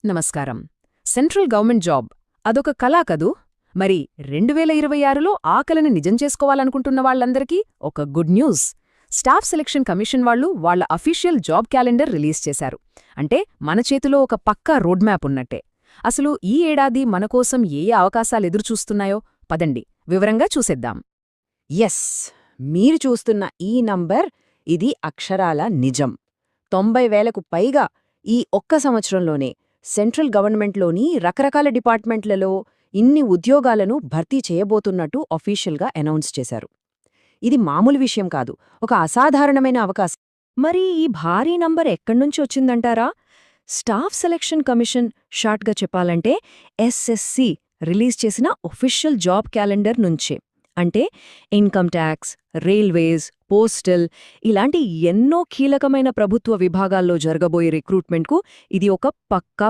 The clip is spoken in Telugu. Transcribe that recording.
నమస్కారం. సెంట్రల్ గవర్నమెంట్ జాబ్ అదొక కళ కదూ? మరి 2026లో ఆ కలను నిజం చేసుకోవాలనుకుంటున్న వాళ్ళందరికీ ఒక good news. Staff selection commission వాళ్ళు వాళ్ళ అఫీషియల్ జాబ్ క్యాలెండర్ రిలీజ్ చేశారు. అంటే మన చేతిలో ఒక పక్కా రోడ్ మ్యాప్ ఉన్నట్టే. అసలు ఈ ఏడాది మనకోసం ఏ అవకాశాలెదురుచూస్తున్నాయో పదండి వివరంగా చూసేద్దాం. ఎస్, మీరు చూస్తున్న ఈ నంబర్ ఇది అక్షరాల నిజం. 90,000కు పైగా ఈ ఒక్క సంవత్సరంలోనే సెంట్రల్ గవర్నమెంట్లోని రకరకాల డిపార్ట్మెంట్లలో ఇన్ని ఉద్యోగాలను భర్తీ చేయబోతున్నట్టు అఫీషియల్గా అనౌన్స్ చేశారు. ఇది మామూలు విషయం కాదు, ఒక అసాధారణమైన అవకాశం. మరి ఈ భారీ నంబర్ ఎక్కడ్నుంచి వచ్చిందంటారా? స్టాఫ్ సెలక్షన్ కమిషన్, షార్ట్గా చెప్పాలంటే ఎస్ఎస్సి రిలీజ్ చేసిన ఒఫిషియల్ జాబ్ క్యాలెండర్ నుంచే. అంటే ఇన్కమ్ ట్యాక్స్, రైల్వేస్, పోస్టల్ ఇలాంటి ఎన్నో కీలకమైన ప్రభుత్వ విభాగాల్లో జరగబోయే రిక్రూట్మెంట్కు ఇది ఒక పక్కా